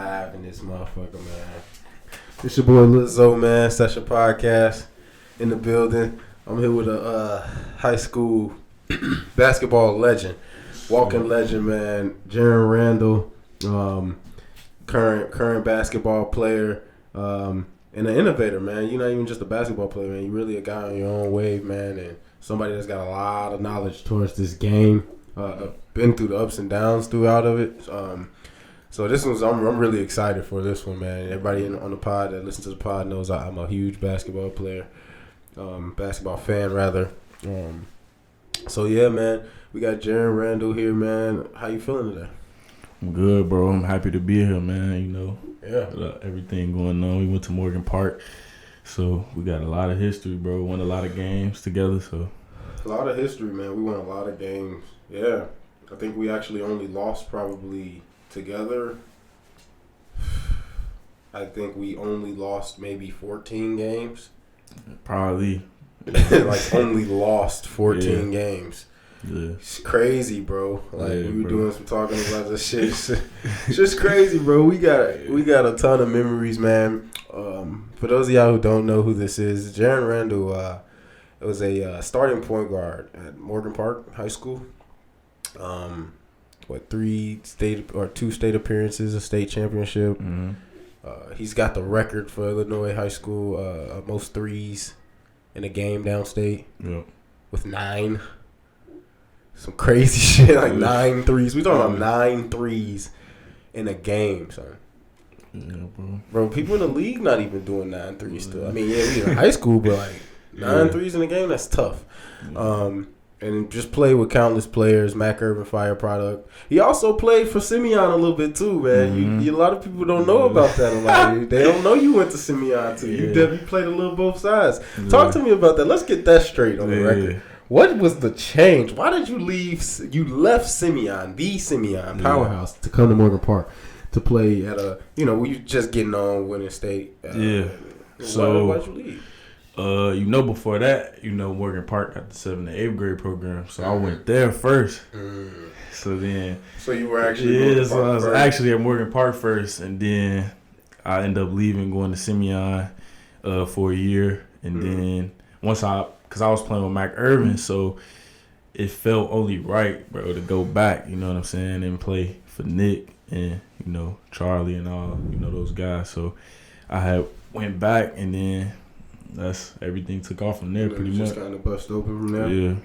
Live in this motherfucker, man. It's your boy Lizzo, man. Session Podcast in the building. I'm here with a high school basketball legend, walking legend, man. Jarrin Randall, current basketball player, and an innovator, man. You're not even just a basketball player, man. You're really a guy on your own wave, man, and somebody that's got a lot of knowledge towards this game. Been through the ups and downs throughout of it. So this one's I'm really excited for this one, man. Everybody on the pod that listens to the pod knows I'm a huge basketball player, basketball fan rather. So yeah, man, we got Jarrin Randall here, man. How you feeling today? I'm good, bro. I'm happy to be here, man. You know, yeah, everything going on. We went to Morgan Park, so we got a lot of history, bro. Won a lot of games together, so a lot of history, man. We won a lot of games. Yeah, I think we actually only lost probably together. I think we only lost maybe 14 games. Probably. Like only lost 14 games. Yeah. It's crazy, bro. Like we were bro. doing some talking about this shit. It's just crazy, bro. We got a ton of memories, man. For those of y'all who don't know who this is, Jarrin Randall was a starting point guard at Morgan Park High School. 2 state appearances, a state championship. Mm-hmm. He's got the record for Illinois high school most threes in a game downstate. Yep. With 9. Some crazy shit, like 9 threes. We talking about 9 threes in a game, son. Yeah, bro. Bro, people in the league not even doing 9 threes still. I mean, yeah, we in high school, but like 9 threes in a game, that's tough. And just played with countless players. Mac Irvin, Fire product. He also played for Simeon a little bit too, man. Mm-hmm. A lot of people don't know about that. A lot. They don't know you went to Simeon too. You definitely played a little both sides. Yeah. Talk to me about that. Let's get that straight on the record. What was the change? Why did you leave? You left Simeon, the Simeon powerhouse, to come to Morgan Park to play at a. You just getting on winning state. So why'd you leave? Before that, Morgan Park got the 7th and 8th grade program, so I went there first. So you were actually I was actually at Morgan Park first, and then I ended up leaving, going to Simeon for a year, and then because I was playing with Mac Irvin, so it felt only right, bro, to go back. You know what I'm saying, and play for Nick and Charlie and all those guys. So I had went back, and then. Everything took off from there pretty much. Just kind of bust open from there. Yeah.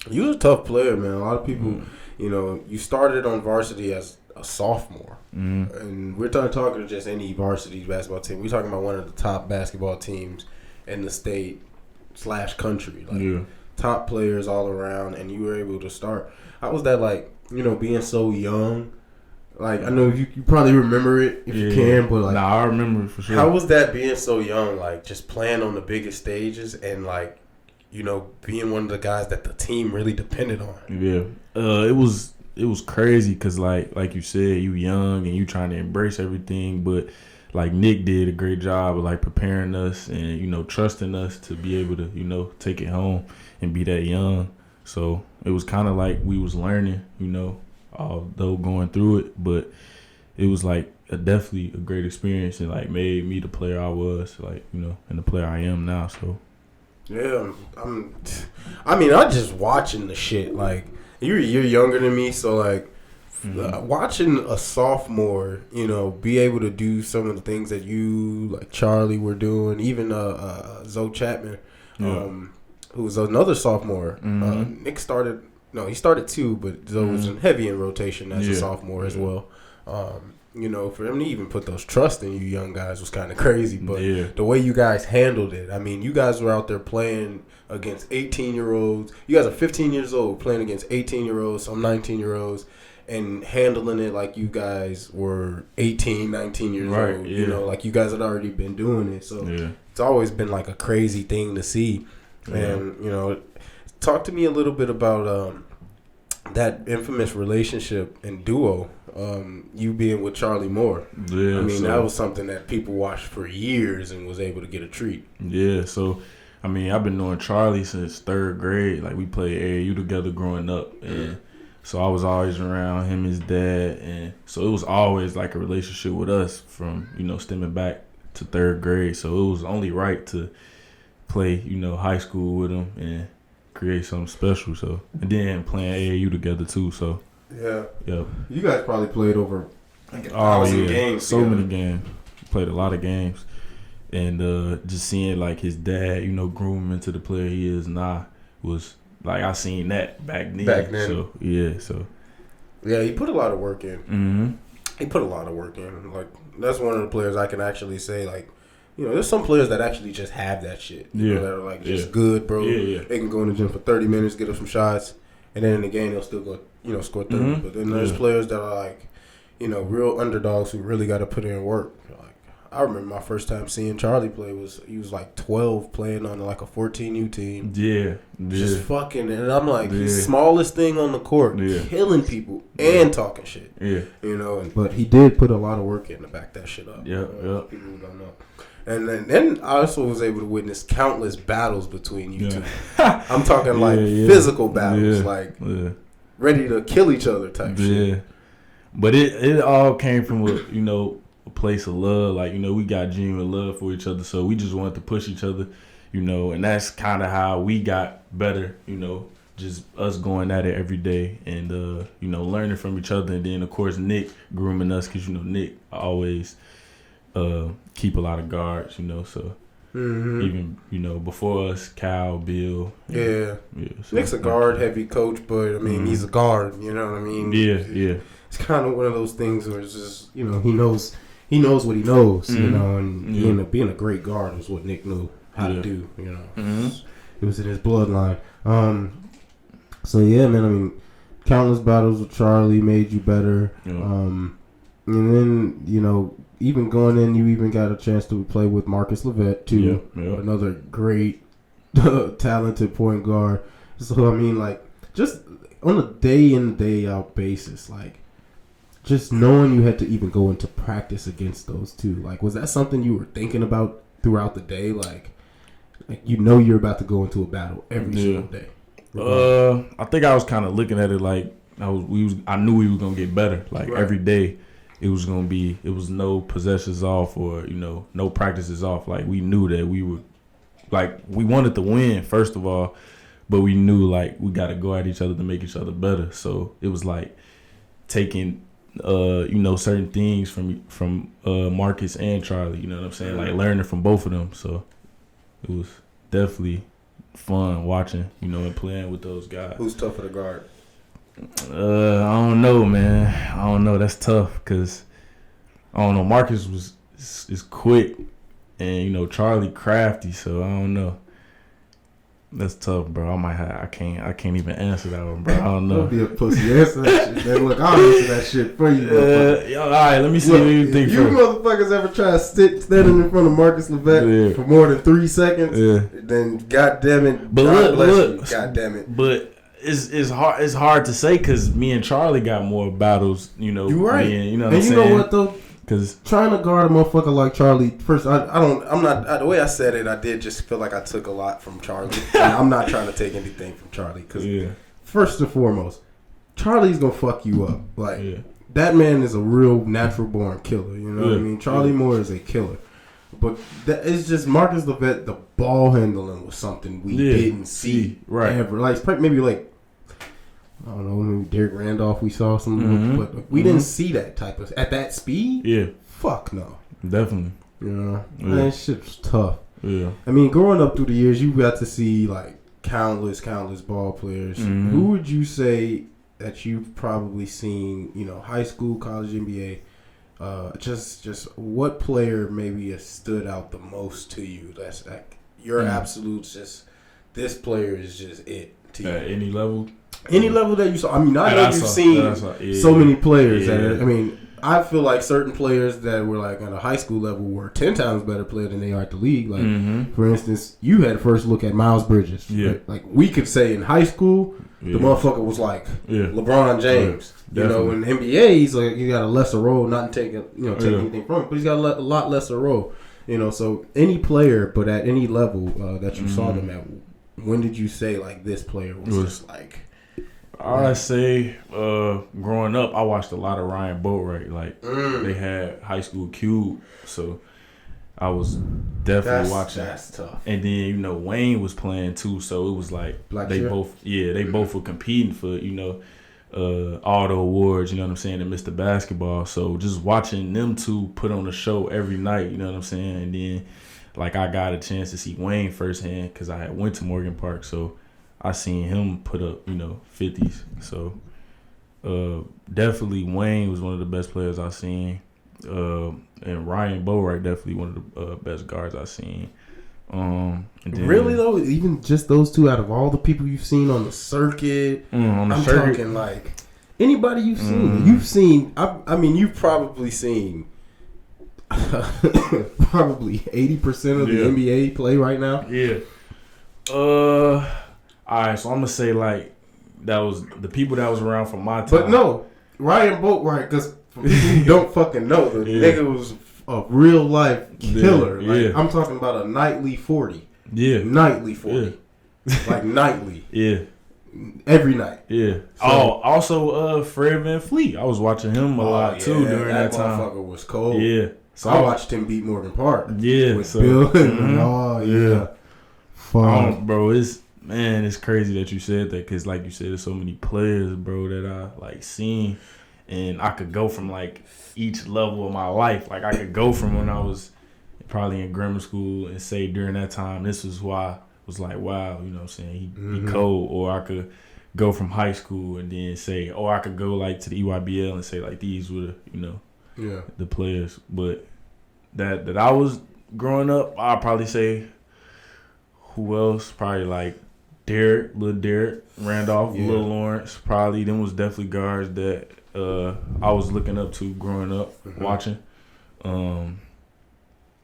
You was a tough player, man. A lot of people, you started on varsity as a sophomore. Mm-hmm. And we're talking just any varsity basketball team. We're talking about one of the top basketball teams in the state / country. Like, top players all around, and you were able to start. How was that like, being so young? Like, I know you probably remember it if you can, but like... Nah, I remember it for sure. How was that being so young, like, just playing on the biggest stages and, like, being one of the guys that the team really depended on? Yeah. It was crazy because, like you said, you young and you trying to embrace everything, but, like, Nick did a great job of, like, preparing us and, trusting us to be able to, take it home and be that young. So, it was kind of like we was learning, although going through it, but it was like definitely a great experience and like made me the player I was, like, and the player I am now. So yeah, I just watching the shit. Like you're younger than me, so like watching a sophomore, be able to do some of the things that you like Charlie were doing, even Zoe Chapman, who was another sophomore. Nick started. No, he started 2, but Zoe was heavy in rotation as a sophomore as well. For him to even put those trust in you young guys was kind of crazy. But the way you guys handled it, I mean, you guys were out there playing against 18-year-olds. You guys are 15 years old playing against 18-year-olds, some 19-year-olds, and handling it like you guys were 18, 19 years old. Like you guys had already been doing it. So it's always been like a crazy thing to see. And, talk to me a little bit about that infamous relationship and duo, you being with Charlie Moore. Yeah, that was something that people watched for years and was able to get a treat. Yeah, so, I've been knowing Charlie since 3rd grade. Like, we played AAU together growing up. And So I was always around him, his dad, and so it was always like a relationship with us from, stemming back to third grade. So it was only right to play, high school with him and create something special. So, and then playing AAU together too. So yeah. You guys probably played over like 1,000 games. So many games. Played a lot of games. And just seeing like his dad, groom him into the player he is now was like I seen that back then. So yeah, he put a lot of work in. Mm-hmm. He put a lot of work in. Like that's one of the players I can actually say like, there's some players that actually just have that shit. That are like just good, bro. Yeah. They can go in the gym for 30 minutes, get up some shots, and then in the game they'll still go, score 30. Mm-hmm. But then there's players that are like, real underdogs who really got to put in work. Like I remember my first time seeing Charlie play he was like 12 playing on like a 14U team. Yeah. Just fucking, and I'm like, he's smallest thing on the court, killing people and talking shit. Yeah. But he did put a lot of work in to back that shit up. Yeah. People who don't know. And then I also was able to witness countless battles between you two. I'm talking like physical battles, like ready to kill each other type shit. Yeah. But it all came from a place of love. Like, we got genuine love for each other. So we just wanted to push each other, and that's kind of how we got better, just us going at it every day and, learning from each other. And then, of course, Nick grooming us because, Nick always keep a lot of guards, so even, before us, Cal, Bill. Yeah. So Nick's a guard-heavy coach, but, I mean, he's a guard, you know what I mean? Yeah. It's kind of one of those things where it's just, he knows what he knows, and being a great guard is what Nick knew how to do, It was in his bloodline. So, yeah, man, I mean, countless battles with Charlie made you better. And then, even going in, you even got a chance to play with Marcus Lovett, too. Yeah. Another great, talented point guard. So, I mean, like, just on a day-in, day-out basis, like, just knowing you had to even go into practice against those two, like, was that something you were thinking about throughout the day? Like you're about to go into a battle every single day. I think I was kind of looking at it like I knew we were gonna get better. Like every day, it was no possessions off or no practices off. Like we knew that we would, like we wanted to win first of all, but we knew like we got to go at each other to make each other better. So it was like taking certain things from Marcus and Charlie, you know what I'm saying? Like learning from both of them. So it was definitely fun watching, and playing with those guys. Who's tougher to guard? I don't know, man. I don't know. That's tough because I don't know. Marcus is quick and Charlie crafty, so I don't know. That's tough, bro. I can't even answer that one, bro. I don't know. Don't be a pussy. Answer that shit, man. Look, I'll answer that shit for you. All right, let me see what you think. You motherfuckers ever try to standing in front of Marcus Lovett for more than 3 seconds? Then goddamn it, but look, goddamn it. But it's hard. It's hard to say because me and Charlie got more battles. You're right. You know what I'm saying? You know what though? Because trying to guard a motherfucker like Charlie, first, I'm not, the way I said it, I did just feel like I took a lot from Charlie. And I'm not trying to take anything from Charlie. Because first and foremost, Charlie's going to fuck you up. Like, that man is a real natural born killer. You know what I mean? Charlie Moore is a killer. But it's just Marcus Lovett, the ball handling was something we didn't see ever. Like, maybe like, I don't know, maybe Jarrin Randall we saw some, but we didn't see that type of at that speed. Yeah, fuck no, definitely. That shit's tough. Yeah, I mean, growing up through the years, you got to see like countless ball players. Who would you say that you've probably seen? High school, college, NBA. Just what player maybe has stood out the most to you? That's like your absolute. Just this player is just it to you. At any level. Any level that you saw. I mean, I know you've seen so many players. I mean, I feel like certain players that were like at a high school level were 10 times better player than they are at the league. Like, for instance, you had first look at Miles Bridges. Yeah. Right? Like, we could say in high school, the motherfucker was like LeBron James. In NBA, he's like, he got a lesser role, not taking anything from him, but he's got a lot lesser role. So any player, but at any level that you saw them at, when did you say like this player was just like I say, growing up, I watched a lot of Ryan Boatwright. Like they had High School Cube, so I was definitely watching. That's tough. And then Wayne was playing too, so it was like they both were competing for all the awards. You know what I'm saying? And Mr. Basketball. So just watching them two put on a show every night. You know what I'm saying? And then like I got a chance to see Wayne firsthand because I had went to Morgan Park, so I seen him put up 50s. So definitely Wayne was one of the best players I seen. And Ryan Boatwright definitely one of the best guards I seen. Really though, even just those two out of all the people you've seen on the circuit, I'm talking like anybody you've seen. You've seen. I mean, you've probably seen probably 80% of the NBA play right now. Yeah. All right, so I'm gonna say like that was the people that was around from my time. But no, Ryan Boatwright, because for people who don't fucking know, the nigga was a real life killer. Like I'm talking about a nightly 40. Yeah. Nightly 40. Yeah. Like nightly. Yeah. Every night. Yeah. So, also Fred VanVleet. I was watching him a lot too during that time. That motherfucker was cold. Yeah. So I watched him beat Morgan Park. Yeah. With Bill. Oh yeah. Fun. Bro, it's crazy that you said that because like you said, there's so many players, bro, that I like seen. And I could go from like each level of my life. Like I could go from when I was probably in grammar school and say during that time, this is who I was like, wow, you know what I'm saying? He cold. Or I could go from high school and then say, or I could go like to the EYBL and say like these were, the players. But that I was growing up, I'd probably say who else? Probably like Lil Derek, Randolph, Lil Lawrence. Probably them was definitely guards that I was looking up to growing up, watching.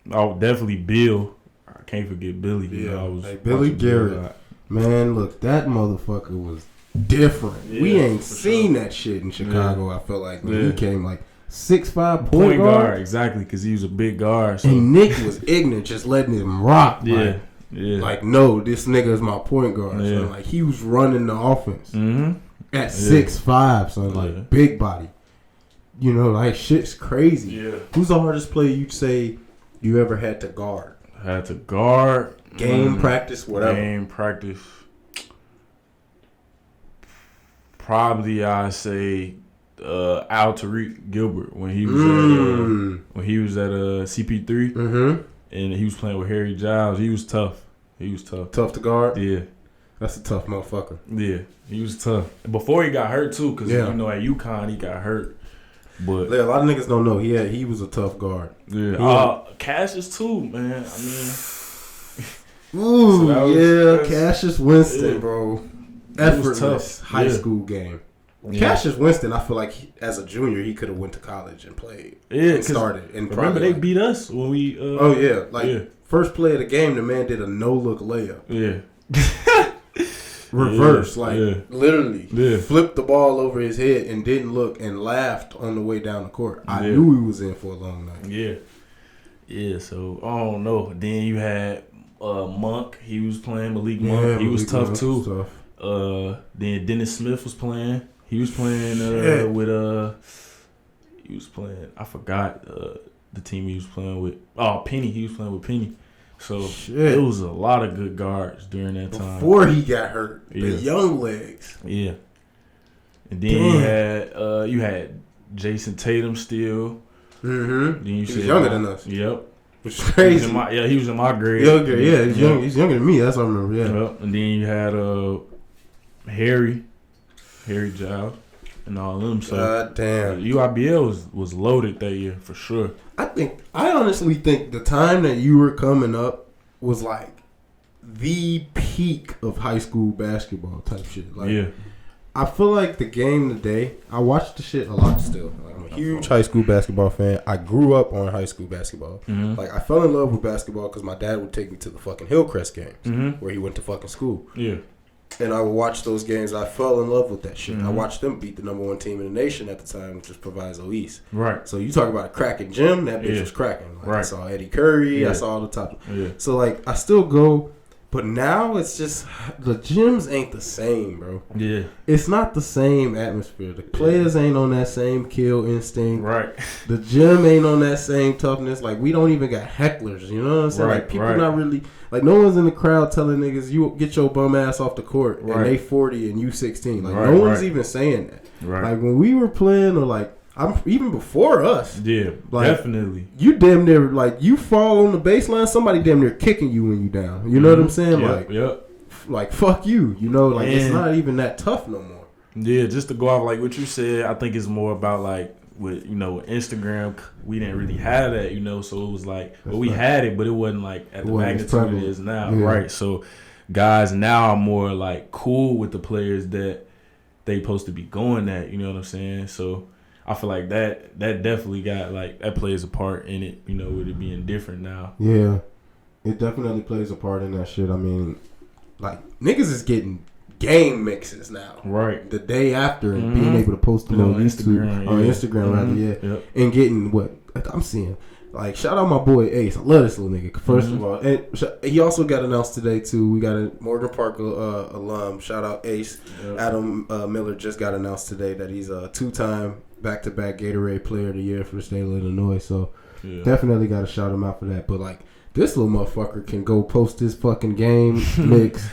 Definitely Bill. I can't forget Billy. I was like Billy Garrett. Man, look, that motherfucker was different. We ain't seen that shit in Chicago. I felt like when he came like 6'5" point guard. Exactly, because he was a big guard. So. And Nick was ignorant, just letting him rock. Like, no, this nigga is my point guard. So like he was running the offense at 6'5", so like big body. Like shit's crazy. Yeah. Who's the hardest player you'd say you ever had to guard? Game practice, whatever. Game practice. Probably I say Al Tariq Gilbert when he was at CP3 and he was playing with Harry Giles. He was tough. Tough to guard. Yeah, that's a tough motherfucker. Yeah, he was tough before he got hurt too. Because at UConn he got hurt. But a lot of niggas don't know he was a tough guard. Yeah, Cassius too, man. I mean, Cassius Winston, bro. Effortless high school game. Yeah. Cassius Winston, I feel like as a junior he could have went to college and played. Yeah, and started. And remember they beat us when we. First play of the game, the man did a no look layup. Yeah. Reverse, literally flipped the ball over his head and didn't look and laughed on the way down the court. I knew he was in for a long night. Yeah. So I don't know. Then you had Monk. He was playing Malik Monk. He was tough too. Then Dennis Smith was playing. He was playing He was playing. I forgot the team he was playing with. Oh, Penny. He was playing with Penny. So it was a lot of good guards during that time. Before he got hurt, the young legs. Yeah. And then you had Jason Tatum still. Mm-hmm. Then he was younger than us. Yep. Which is crazy. He was in my grade. He's younger than me. That's what I remember. Yeah. Yep. And then you had Harry Giles, and all them. So God damn. UIBL was loaded that year for sure. I honestly think the time that you were coming up was like the peak of high school basketball type shit. Like, I feel like the game today, I watch the shit a lot still. Like, I'm a huge high school basketball fan. I grew up on high school basketball. Mm-hmm. Like, I fell in love with basketball because my dad would take me to the fucking Hillcrest games where he went to fucking school. Yeah. And I would watch those games. I fell in love with that shit. I watched them beat the number one team in the nation at the time, which was Proviso East. Right. So you talk about a cracking gym, that bitch was cracking. Like, I saw Eddie Curry. I saw all the top. Yeah. So, like, I still go, But now it's just the gyms ain't the same, bro. Yeah, it's not the same atmosphere. The players ain't on that same kill instinct. Right. The gym ain't on that same toughness. Like we don't even got hecklers. You know what I'm saying? Right, like people right. not really like no one's in the crowd telling niggas you get your bum ass off the court and they 40 and you 16. Like no one's even saying that. Right. Like when we were playing or like I'm even before us. Yeah, like, definitely. You damn near like you fall on the baseline, somebody damn near kicking you when you down. You know what I'm saying? Like fuck you. You know, like it's not even that tough no more. Yeah, just to go off like what you said, I think it's more about like with Instagram, we didn't really have that, so it was like we had it, but it wasn't like at the magnitude it is now, right? So guys now are more like cool with the players that they supposed to be going at, you know what I'm saying? So I feel like that definitely got like that plays a part in it, with it being different now. Yeah, it definitely plays a part in that shit. I mean, like niggas is getting game mixes now, right? The day after and being able to post them on Instagram, and getting what I'm seeing. Like shout out my boy Ace. I love this little nigga. First of all, and he also got announced today too. We got a Morgan Park alum. Shout out Ace. Yep. Adam Miller just got announced today that he's a 2-time back-to-back Gatorade Player of the Year for the state of Illinois. So definitely got to shout him out for that. But like this little motherfucker can go post his fucking game mix.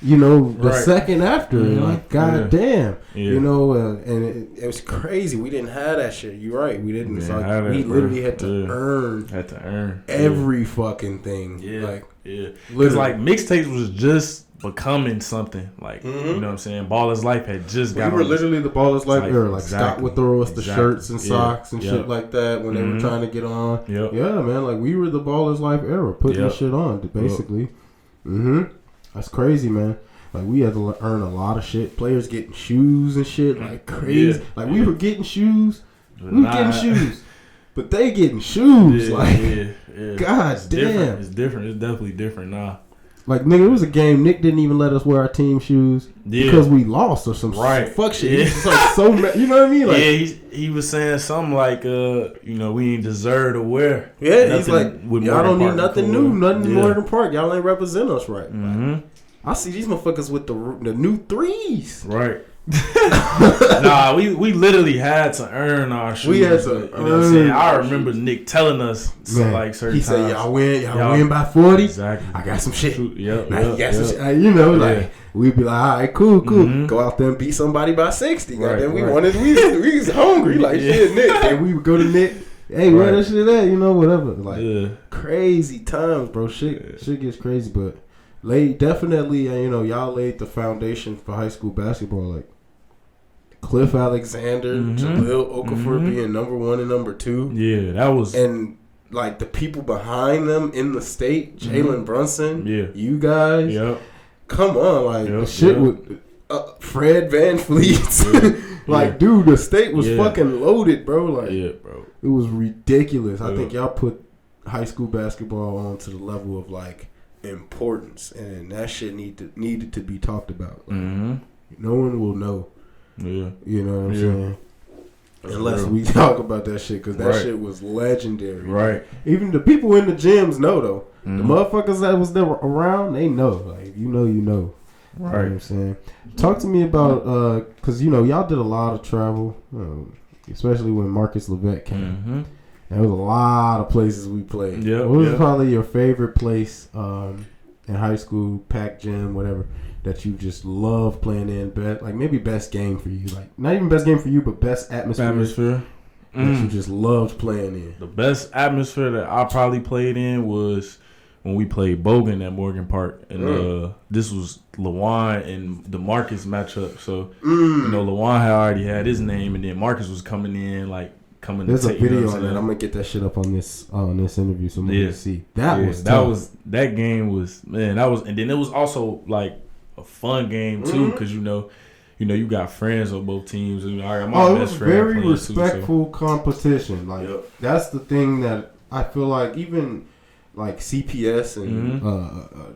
The second after, like, goddamn, and it was crazy. We didn't have that shit. You're right. We didn't. It's like we literally had to earn every fucking thing. Yeah, because like mixtapes was just becoming something. Like you know what I'm saying. Baller's Life had just got. We were literally the Baller's Life era. Like Scott would throw us the shirts and socks and shit like that when they were trying to get on. Yeah, man. Like we were the Baller's Life era, putting this shit on basically. That's crazy, man. Like, we had to earn a lot of shit. Players getting shoes and shit, like, crazy. Yeah. Like, we were getting shoes. We were getting shoes. But they getting shoes. God damn. Different. It's different. It's definitely different now. Like, nigga, it was a game. Nick didn't even let us wear our team shoes because we lost or some fuck shit. Yeah. He's like so mad. You know what I mean? Like, he was saying something like, we ain't deserve to wear. Yeah, he's like, y'all don't need nothing new, nothing more than Park. Y'all ain't represent us right. Like, I see these motherfuckers with the new threes. Right. Nah, we literally had to earn our shoes. We had to, you know what I'm saying? I remember Nick telling us like certain times. He said, y'all win by 40. Exactly. I got some shit. Yep. Some shit. Like we'd be like, all right, cool. Go out there and beat somebody by 60. Right, then we was hungry like shit, Nick. And we would go to Nick. Hey, where that shit at? Whatever. Like crazy times, bro. Shit gets crazy, but. Definitely, y'all laid the foundation for high school basketball. Like Cliff Alexander, Jaleel Okafor being number 1 and number 2. Yeah, that was. And like the people behind them in the state, Jalen Brunson, you guys. Yep. Come on, like the shit with Fred Van Fleet. Like, dude, the state was fucking loaded, bro. Like, bro, it was ridiculous. I think y'all put high school basketball on to the level of like. Importance, and that shit needed to be talked about. Like, no one will know. Yeah, you know what I'm saying. Unless we talk about that shit, because that shit was legendary. Right. Even the people in the gyms know though. The motherfuckers that was there around, they know. Like you know. Right. You know what I'm saying. Talk to me about because y'all did a lot of travel, especially when Marcus Lovett came. There was a lot of places we played. What was probably your favorite place in high school, pack gym, whatever, that you just love playing in? Like maybe best game for you. Like not even best game for you, but best atmosphere. That you just loved playing in. The best atmosphere that I probably played in was when we played Bogan at Morgan Park. And this was LaJuan and the Marcus matchup. So, LaJuan had already had his name, and then Marcus was coming in like, There's a video on that. I'm gonna get that shit up on this interview so I'm gonna see. That game was and then it was also like a fun game too because you got friends on both teams. I got my best friend. Very respectful competition. Like that's the thing that I feel like even like CPS and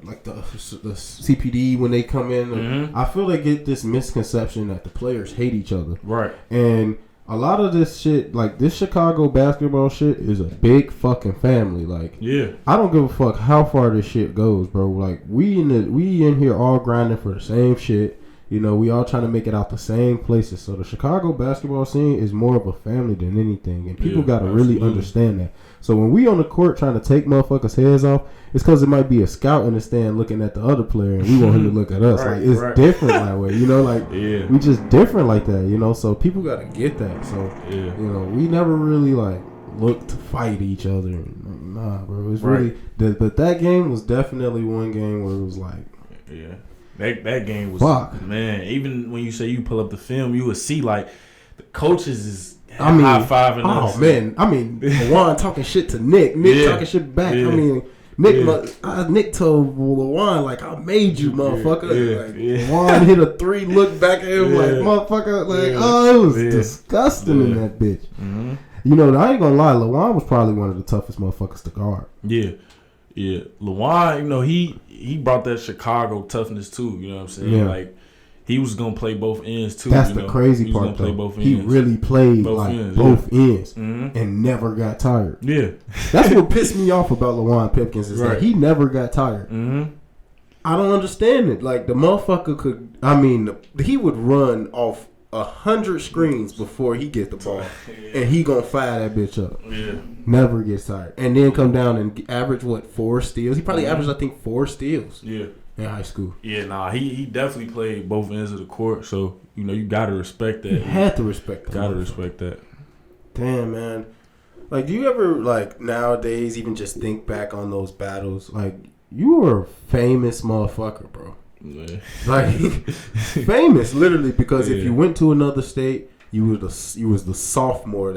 like the CPD when they come in, I feel they get this misconception that the players hate each other. Right. And a lot of this shit, like this Chicago basketball shit, is a big fucking family. Like, yeah, I don't give a fuck how far this shit goes, bro. Like, we in here all grinding for the same shit. You know, we all trying to make it out the same places. So the Chicago basketball scene is more of a family than anything, and people got to really understand that. So when we on the court trying to take motherfuckers' heads off, it's because it might be a scout in the stand looking at the other player, and we want him to look at us. Like, it's different that way, you know. Like, we just different like that, you know. So people got to get that. So you know, we never really like look to fight each other. Nah, bro. It's really, but that game was definitely one game where it was like, That game was man. Even when you say you pull up the film, you would see like the coaches is high fiving us. Oh man, I mean, LaJuan talking shit to Nick talking shit back. I mean, Nick told LaJuan like, "I made you, motherfucker." Like, LaJuan hit a 3, looked back at him like, "Motherfucker!" Like, oh, it was disgusting in that bitch. Mm-hmm. You know, I ain't gonna lie, LaJuan was probably one of the toughest motherfuckers to guard. Yeah. LaJuan, you know, he brought that Chicago toughness too. You know what I'm saying? Yeah. Like, he was gonna play both ends too. That's the crazy part, though. He really played both ends and never got tired. Yeah, that's what pissed me off about LaJuan Pipkins is that he never got tired. Mm-hmm. I don't understand it. Like, the motherfucker could. I mean, he would run off 100 screens before he get the ball, and he gonna fire that bitch up. Yeah, never gets tired, and then come down and average 4 steals. He probably averaged, I think, 4 steals. Yeah. In high school. Yeah, he definitely played both ends of the court, so, you know, you gotta respect that. You had to respect that. Gotta respect that. Damn, man. Like, do you ever, like, nowadays even just think back on those battles? Like, you were a famous motherfucker, bro. Yeah. Like, famous, literally, because if you went to another state, you was the sophomore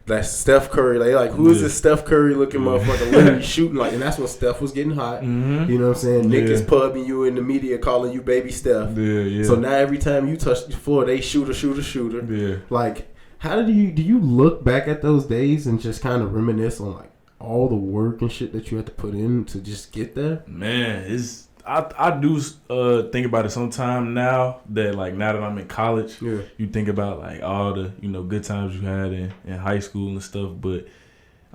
that's Steph Curry. Like, who is this Steph Curry looking motherfucker literally shooting like? And that's when Steph was getting hot. Mm-hmm. You know what I'm saying? Nick is pubbing you in the media, calling you baby Steph. Yeah. So now every time you touch the floor, they shooter. Yeah. Like, how do you look back at those days and just kind of reminisce on like all the work and shit that you had to put in to just get there? Man, I do think about it sometime now that I'm in college. Yeah. You think about like all the, you know, good times you had in high school and stuff, but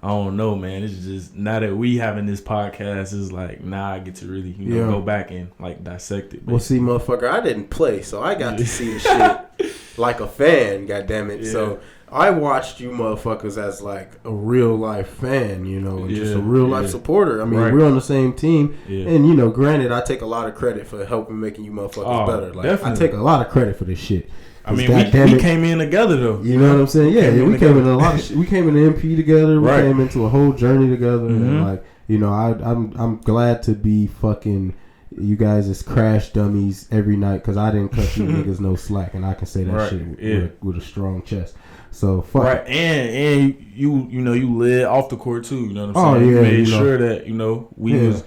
I don't know, man. It's just now that we having this podcast, it's like now I get to really, you know, go back and like dissect it. Well, see, motherfucker, I didn't play, so I got to see the shit like a fan. Goddammit. Yeah. So I watched you motherfuckers as like a real life fan, you know, and just a real life supporter. I mean, we're on the same team, and you know, granted, I take a lot of credit for helping making you motherfuckers better. Like, definitely. I take a lot of credit for this shit. I mean, we came in together though. You know what I'm saying? Yeah, we came in a lot of shit. We came in MP together. We came into a whole journey together, and like, you know, I'm glad to be fucking you guys as crash dummies every night because I didn't cut you niggas no slack, and I can say that shit with a strong chest. So fuck it. And you know, you led off the court too. You know what I'm saying? You made sure that, you know, we was.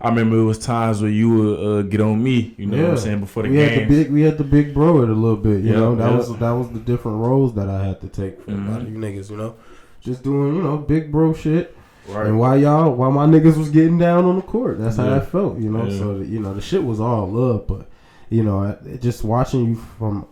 I remember it was times where you would get on me. You know what I'm saying, before the game. We had the big bro it a little bit. You know, that was the different roles that I had to take for a lot of you niggas. You know, just doing, you know, big bro shit. Right. And while my niggas was getting down on the court, that's how I felt. You know, so you know, the shit was all love, but you know, just watching you from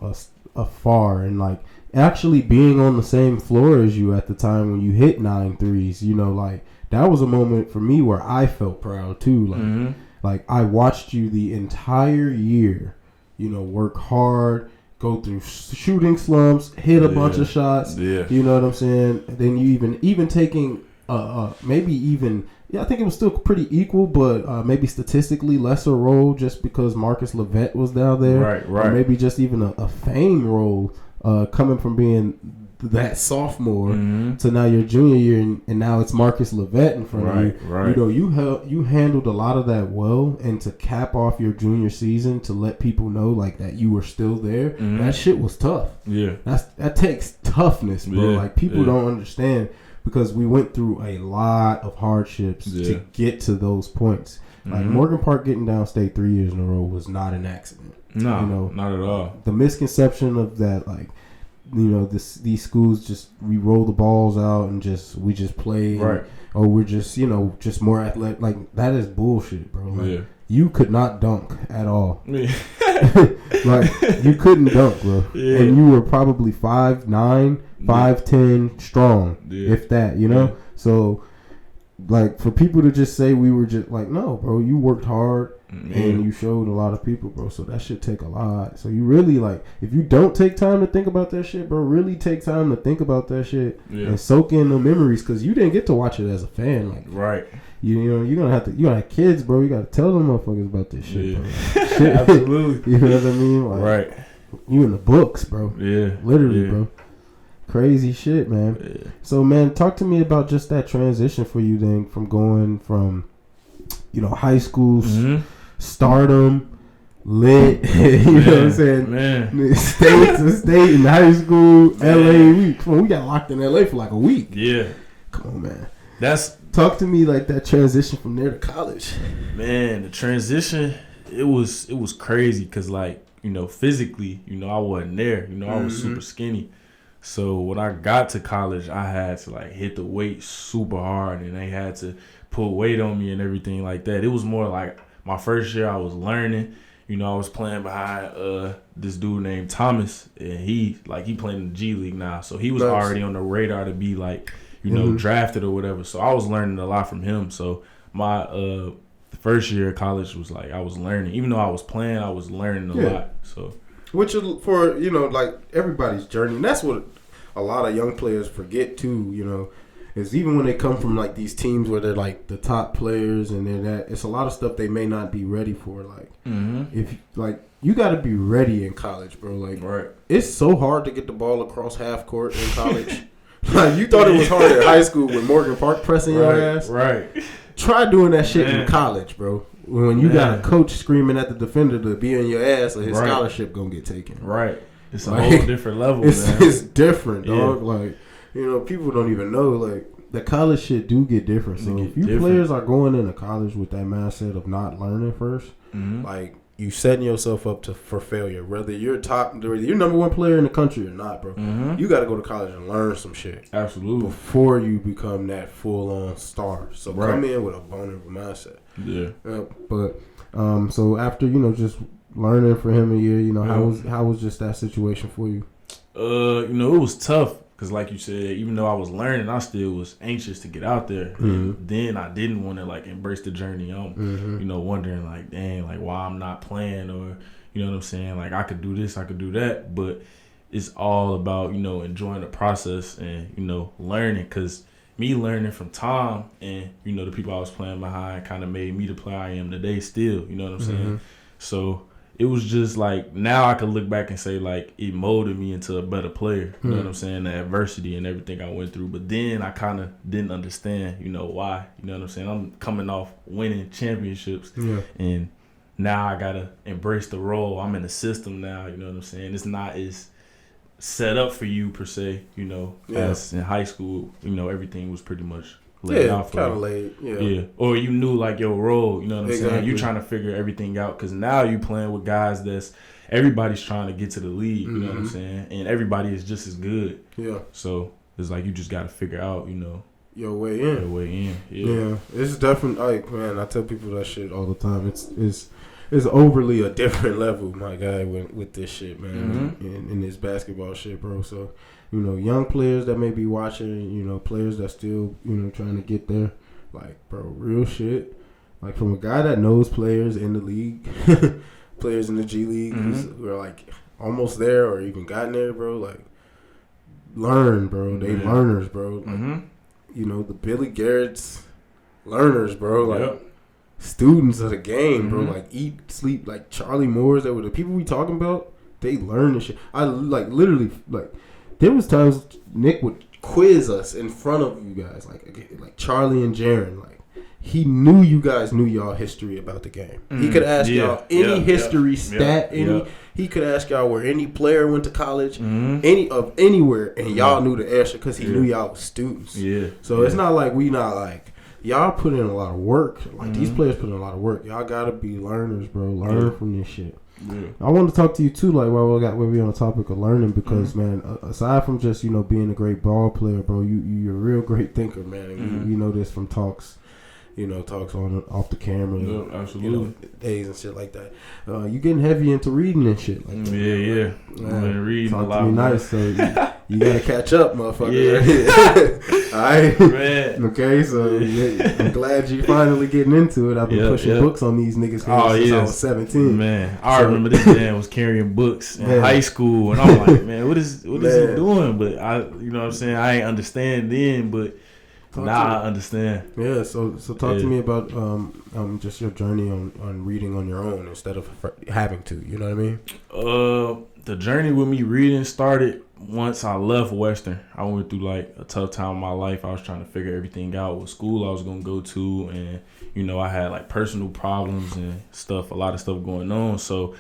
afar and like actually being on the same floor as you at the time when you hit 9 threes, you know, like that was a moment for me where I felt proud too. Like, like I watched you the entire year, you know, work hard, go through shooting slumps, hit a bunch of shots. Yeah. You know what I'm saying? Then you even taking maybe even I think it was still pretty equal, but maybe statistically lesser role just because Marcus Lovett was down there. Right. Or maybe just even a fame role coming from being that sophomore to now your junior year, and now it's Marcus Lovett in front of you. Right. You know, you handled a lot of that well, and to cap off your junior season to let people know like that you were still there. That shit was tough. Yeah, that takes toughness, bro. Like people don't understand because we went through a lot of hardships to get to those points. Like Morgan Park getting downstate 3 years in a row was not an accident. No, you know, not at all. The misconception of that, like, you know, these schools just we roll the balls out and we just play, or we're just, you know, just more athletic. Like, that is bullshit, bro. Like, you could not dunk at all. Like, you couldn't dunk, bro. And you were probably 5'9", 5'10" strong, if that, you know. So, like, for people to just say we were just like, no, bro, you worked hard and you showed a lot of people, bro. So that shit take a lot. So you really, like, if you don't take time to think about that shit, bro, really take time to think about that shit and soak in the memories, because you didn't get to watch it as a fan, like, right. You know, you're gonna have kids, bro. You gotta tell them motherfuckers about this shit, bro. Shit. Absolutely. You know what I mean? Like, right. You in the books, bro. Yeah. Literally, bro. Crazy shit, man. Yeah. So, man, talk to me about just that transition for you then, from going from, you know, high school, stardom, lit, you know what I'm saying? Man. State to state in high school, LA. We got locked in LA for like a week. Yeah. Come on, man. Talk to me like that transition from there to college. Man, the transition, it was crazy because, like, you know, physically, you know, I wasn't there. You know, I was super skinny. So when I got to college, I had to, like, hit the weight super hard, and they had to put weight on me and everything like that. It was more like my first year I was learning. You know, I was playing behind this dude named Thomas, and he playing in the G League now. So he was already on the radar to be, like, you know, drafted or whatever. So I was learning a lot from him. So my the first year of college was like I was learning. Even though I was playing, I was learning a lot. So, which is for, you know, like, everybody's journey. And that's what a lot of young players forget too, you know, is even when they come from, like, these teams where they're, like, the top players and they're that, it's a lot of stuff they may not be ready for. Like, if, like, you got to be ready in college, bro. Like, it's so hard to get the ball across half court in college. Like, you thought it was hard in high school with Morgan Park pressing your ass. Right. Try doing that shit in college, bro. When you got a coach screaming at the defender to be on your ass, or his scholarship gonna get taken. Right. It's a whole different level, man. It's different, dog. Like, you know, people don't even know, like, the college shit do get different. So if you players are going into college with that mindset of not learning first, like, you setting yourself up for failure. Whether you're number one player in the country or not, bro. You got to go to college and learn some shit. Absolutely. Before you become that full-on star. So come in with a vulnerable mindset. Yeah. But so after, you know, just learning for him a year, you know, how was just that situation for you? You know, it was tough. Because, like you said, even though I was learning, I still was anxious to get out there. And then I didn't want to, like, embrace the journey. You know, wondering, like, dang, like, why I'm not playing, or, you know what I'm saying? Like, I could do this, I could do that. But it's all about, you know, enjoying the process and, you know, learning. Because me learning from Tom and, you know, the people I was playing behind kind of made me the player I am today still. You know what I'm saying? So it was just like, now I can look back and say, like, it molded me into a better player. You know what I'm saying? The adversity and everything I went through. But then I kind of didn't understand, you know, why. You know what I'm saying? I'm coming off winning championships. Yeah. And now I got to embrace the role. I'm in the system now. You know what I'm saying? It's not as set up for you, per se, you know, as in high school. You know, everything was pretty much laid out for you. Yeah. Or you knew, like, your role, you know what I'm saying? You trying to figure everything out, because now you playing with guys everybody's trying to get to the league, you know what I'm saying? And everybody is just as good. Yeah. So it's like you just got to figure out, you know, your way in. Yeah. It's definitely, like, man, I tell people that shit all the time. It's overly a different level, my guy, with this shit, man, in this basketball shit, bro. So, you know, young players that may be watching, you know, players that still, you know, trying to get there, like, bro, real shit. Like, from a guy that knows players in the league, players in the G League who are, like, almost there or even gotten there, bro, like, learn, bro. They learners, bro. Like, you know, the Billy Garrett's learners, bro. Like, students of the game, bro. Like, eat, sleep, like Charlie Moore's, that were the people we talking about. They learn this shit. I, like, literally, like, there was times Nick would quiz us in front of you guys, like Charlie and Jarrin. Like, he knew you guys knew y'all history about the game. He could ask y'all any history stat, he could ask y'all where any player went to college, anywhere, and y'all knew the answer because he knew y'all was students. Yeah. So it's not like we not like, y'all put in a lot of work. Like, these players put in a lot of work. Y'all gotta be learners, bro. Learn from this shit. Yeah. I want to talk to you too, like, while we on the topic of learning, because man, aside from just, you know, being a great ball player, bro, you're a real great thinker, man. And we know this from talks, you know, talks on off the camera, absolutely, you know, days and shit like that. You getting heavy into reading and shit like that. I'm reading talk a lot. To me nice. So You gotta catch up, motherfucker. Yeah. All right. Man. Okay, so I'm glad you finally getting into it. I've been pushing books on these niggas since I was 17. Man, I remember this man was carrying books in high school, and I'm like, man, what is he doing? But you know what I'm saying? I ain't understand then, but now I understand. Yeah, so talk to me about just your journey on reading on your own instead of having to. You know what I mean? The journey with me reading started once I left Western. I went through like a tough time in my life. I was trying to figure everything out, what school I was gonna go to, and you know I had like personal problems and stuff, a lot of stuff going on. So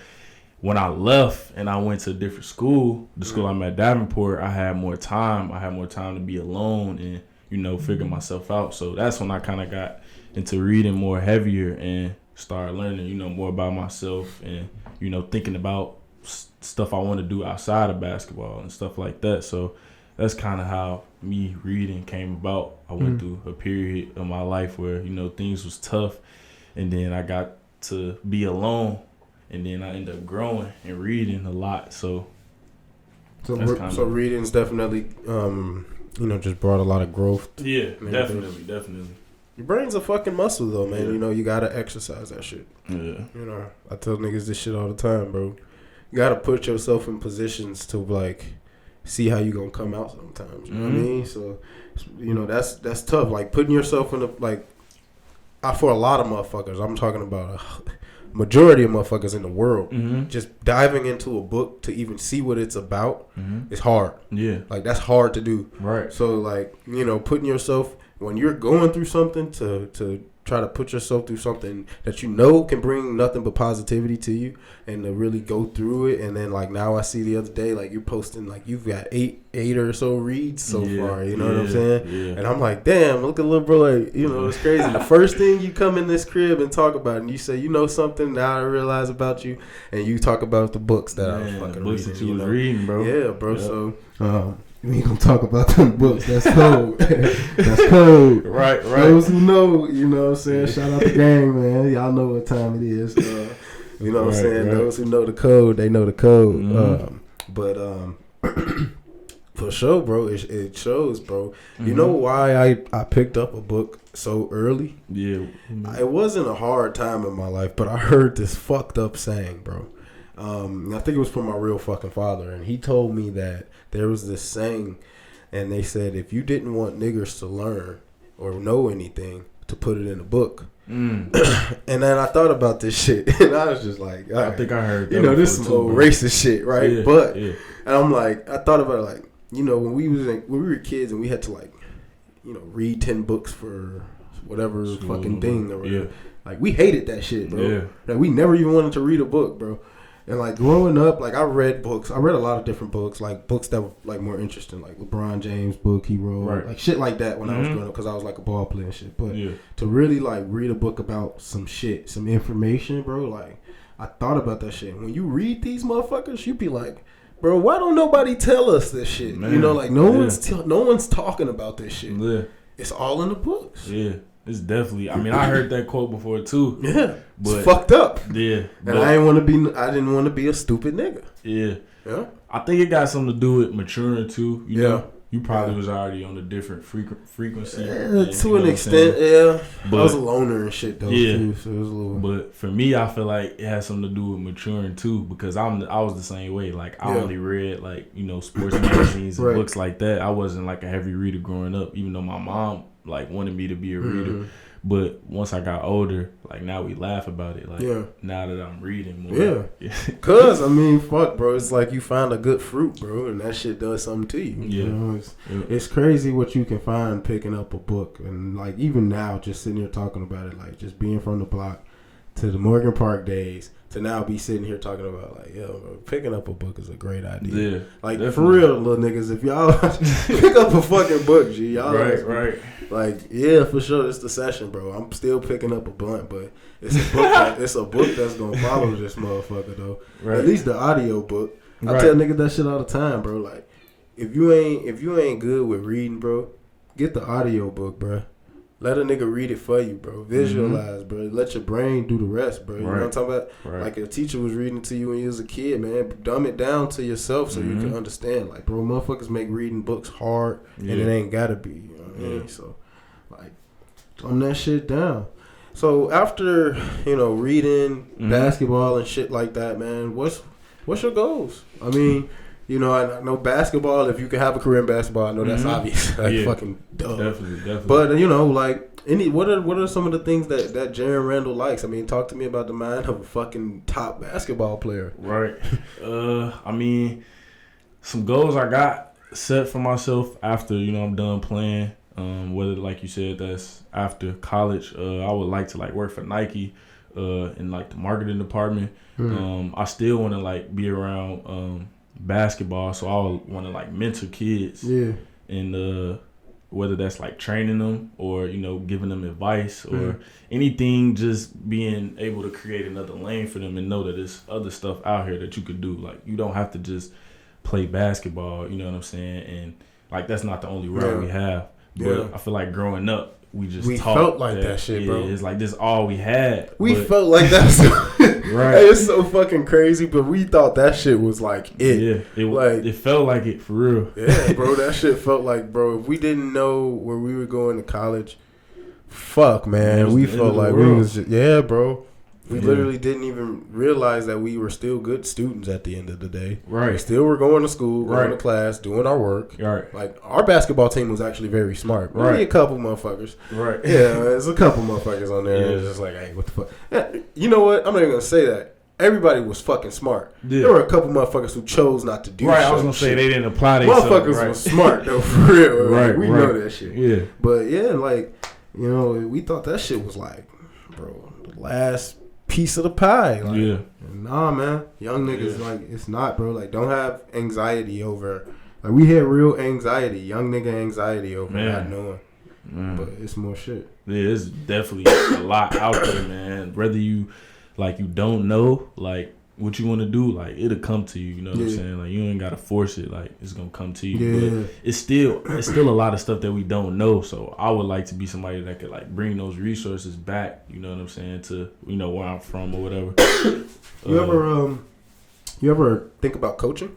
when I left and I went to a different school, the school I'm at Davenport, I had more time. I had more time to be alone and, you know, figure myself out. So that's when I kind of got into reading more heavier and started learning, you know, more about myself and, you know, thinking about stuff I want to do outside of basketball and stuff like that. So that's kind of how me reading came about. I went through a period of my life where, you know, things was tough, and then I got to be alone, and then I ended up growing and reading a lot. So reading's definitely, you know, just brought a lot of growth. Yeah, definitely. Your brain's a fucking muscle, though, man. Yeah. You know, you gotta exercise that shit. Yeah. You know, I tell niggas this shit all the time, bro. You gotta put yourself in positions to, like, see how you gonna come out sometimes. You know what I mean? So, you know, that's tough. Like, putting yourself in for a lot of motherfuckers, I'm talking about a majority of motherfuckers in the world, just diving into a book to even see what it's about is hard. Yeah. Like, that's hard to do. Right. So, like, you know, putting yourself, when you're going through something, to try to put yourself through something that you know can bring nothing but positivity to you, and to really go through it. And then, like, now I see the other day, like, you're posting, like, you've got eight or so reads so far, you know what I'm saying? Yeah. And I'm like, damn, look at little bro, like, you know, it's crazy. The first thing you come in this crib and talk about, and you say, you know something, now I realize about you, and you talk about the books that I was fucking books reading. That you was reading, bro. Yeah, bro. Yep. So, we ain't gonna talk about them books. That's code. That's code. Right. Those who know, you know what I'm saying? Shout out the gang, man. Y'all know what time it is. You know what I'm saying? Right. Those who know the code, they know the code. For sure, bro. It shows, bro. You know why I picked up a book so early? Yeah. It wasn't a hard time in my life, but I heard this fucked up saying, bro. I think it was from my real fucking father, and he told me that there was this saying, and they said if you didn't want niggers to learn or know anything, to put it in a book. And then I thought about this shit, and I was just like, I think I heard that. You know, this is some old racist shit, right? Yeah, and I'm like, I thought about it, like, you know, when we were kids and we had to, like, you know, read 10 books for whatever fucking thing or whatever. Like, we hated that shit, bro. Yeah. Like, we never even wanted to read a book, bro. And, like, growing up, like, I read books. I read a lot of different books, like, books that were, like, more interesting, like LeBron James book he wrote, like, shit like that when I was growing up, because I was, like, a ball player and shit. But to really, like, read a book about some shit, some information, bro, like, I thought about that shit. When you read these motherfuckers, you be like, bro, why don't nobody tell us this shit? Man. You know, like, no one's talking about this shit. Yeah. It's all in the books. Yeah. It's definitely. I mean, I heard that quote before too. Yeah, but it's fucked up. Yeah, and I didn't want to be a stupid nigga. Yeah, I think it got something to do with maturing too. You know, you probably was already on a different frequency. Yeah, to an extent. Yeah, but I was a loner and shit though. Yeah, too, so it was a little. But for me, I feel like it has something to do with maturing too, because I was the same way. Like, I only read, like, you know, sports magazines and books like that. I wasn't like a heavy reader growing up, even though my mom, like, wanted me to be a reader. But once I got older, like, now we laugh about it. Like, now that I'm reading more. Yeah. Cause, I mean, fuck, bro. It's like you find a good fruit, bro, and that shit does something to you. You know? It's crazy what you can find picking up a book. And, like, even now, just sitting here talking about it, like, just being from the block to the Morgan Park days, to now be sitting here talking about, like, yo, bro, picking up a book is a great idea. Yeah, like, definitely. For real, little niggas, if y'all pick up a fucking book, G, y'all right. Like, yeah, for sure, it's the session, bro. I'm still picking up a blunt, but it's a book. It's a book that's gonna follow this motherfucker though. Right. At least the audio book. I tell niggas that shit all the time, bro. Like, if you ain't good with reading, bro, get the audio book, bro. Let a nigga read it for you, bro. Visualize, bro. Let your brain do the rest, bro. You know what I'm talking about? Right. Like a teacher was reading to you when you was a kid, man. Dumb it down to yourself so you can understand. Like, bro, motherfuckers make reading books hard, and it ain't gotta be. You know what I mean? So, like, dumb that shit down. So after reading basketball and shit like that, man, what's your goals? I mean. I know basketball. If you can have a career in basketball, I know that's obvious. Fucking duh. Definitely. But what are some of the things that Jarrin Randall likes? I mean, talk to me about the mind of a fucking top basketball player. Right. I mean, some goals I got set for myself after I'm done playing. Whether like you said that's after college. I would like to work for Nike, in the marketing department. I still want to be around. Basketball, so I want to mentor kids, and whether that's training them or giving them advice or anything, just being able to create another lane for them and know that there's other stuff out here that you could do. You don't have to just play basketball, you know what I'm saying? And that's not the only route we have. But I feel like growing up, we felt like that shit, bro. It's this all we had. We felt like that. Right. Hey, it's so fucking crazy, but we thought that shit was it. Yeah, it felt like it for real. Yeah, bro, that shit felt like, bro, if we didn't know where we were going to college, fuck, man, we felt like we was just, bro. We literally didn't even realize that we were still good students at the end of the day. Right. We still were going to school, going to class, doing our work. Right. Our basketball team was actually very smart. Maybe a couple motherfuckers. Right. Yeah, there's a couple motherfuckers on there. It's just hey, what the fuck? Yeah, you know what? I'm not even going to say that. Everybody was fucking smart. Yeah. There were a couple motherfuckers who chose not to do shit. Right, I was going to say they didn't apply themselves. Motherfuckers was smart, though, for real. We know that shit. Yeah. But, we thought that shit was bro, the last piece of the pie. Nah, man. Young niggas, it's not, bro. Don't have anxiety over. We had real anxiety, young nigga anxiety over not knowing. But it's more shit. Yeah, it's definitely a lot out there, man. Whether you, you don't know, what you want to do, it'll come to you. You know what I'm saying? You ain't gotta force it. It's gonna come to you. Yeah. But it's still a lot of stuff that we don't know. So I would like to be somebody that could bring those resources back. You know what I'm saying? To where I'm from or whatever. You ever think about coaching?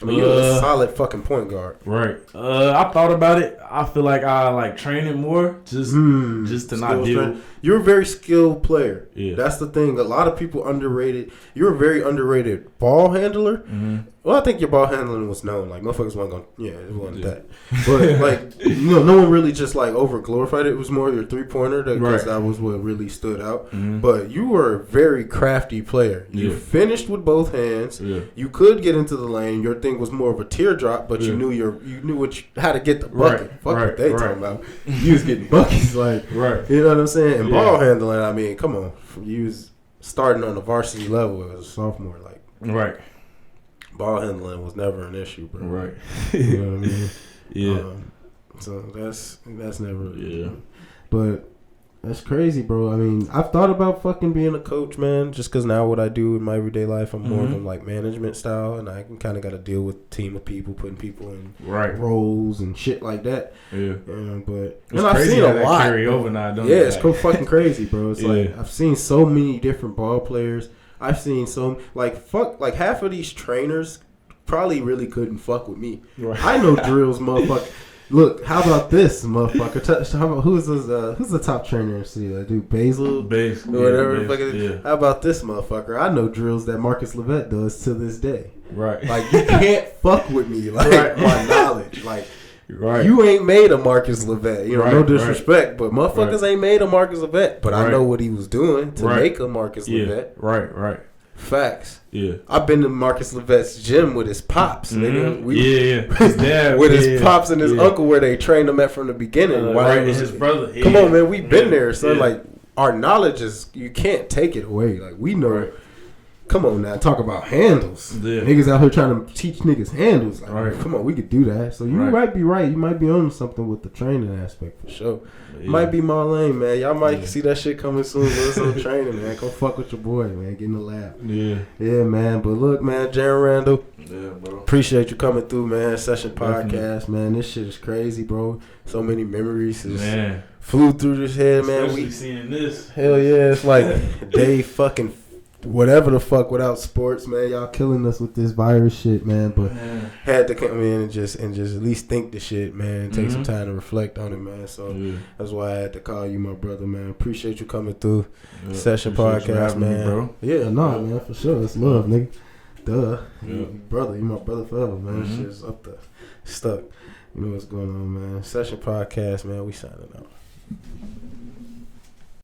I mean, you're a solid fucking point guard. Right. I thought about it. I feel like I training more just to not deal. You're a very skilled player. Yeah. That's the thing. A lot of people underrated. You're a very underrated ball handler. Mm-hmm. Well, I think your ball handling was known. Motherfuckers weren't going. Yeah, it wasn't that. But no one really just over glorified it. It was more your 3-pointer because that was what really stood out. Mm-hmm. But you were a very crafty player. You finished with both hands. Yeah. You could get into the lane. Your thing was more of a teardrop, but you knew how to get the bucket. Fuck what they talking about. You was getting buckets, you know what I'm saying? And ball handling, I mean, come on, you was starting on the varsity level as a sophomore, right. Ball handling was never an issue, bro. Right. You know what I mean? Yeah. So that's never. Yeah. But that's crazy, bro. I mean, I've thought about fucking being a coach, man. Just because now what I do in my everyday life, I'm more of a management style, and I can kind of got to deal with a team of people, putting people in roles and shit like that. Yeah. But it's I've seen a lot carry over now. It's fucking crazy, bro. It's I've seen so many different ball players. I've seen so half of these trainers probably really couldn't fuck with me. Right. I know drills, motherfucker. Look, how about this, motherfucker? How about who's the top trainer in the city? Dude, Basil, or whatever. How about this, motherfucker? I know drills that Marcus Lovett does to this day. Right. You can't fuck with me, my knowledge, You ain't made a Marcus Lovett. No disrespect, but motherfuckers ain't made a Marcus Lovett. But I know what he was doing to make a Marcus Lovett. Right. Facts. Yeah. I've been to Marcus Lovett's gym with his pops, nigga. With his pops and his uncle where they trained him at from the beginning. Right, with his brother. Come on, man. We've been there, son. Our knowledge is, you can't take it away. We know. Right. Come on now, talk about handles. Yeah. Niggas out here trying to teach niggas handles. Come on, we could do that. So you might be right. You might be on something with the training aspect for sure. Yeah. Might be my lane, man. Y'all might see that shit coming soon. Let's on training, man. Go fuck with your boy, man. Get in the lab. Yeah, man. But look, man, Jarrin Randall. Yeah, bro. Appreciate you coming through, man. Session Podcast, man. This shit is crazy, bro. So many memories. Man. flew through this head, man. Especially seeing this. Hell yeah, it's like day fucking whatever the fuck without sports, man. Y'all killing us with this virus shit, man. But had to come in and just at least think the shit, man. Take some time to reflect on it, man. So that's why I had to call you my brother, man. Appreciate you coming through Session Podcast, man. Me, bro. Yeah, no, man, for sure. It's love, nigga. Duh. Brother, you my brother forever, man. Shit's up there. Stuck. You know what's going on, man. Session Podcast, man. We signing out.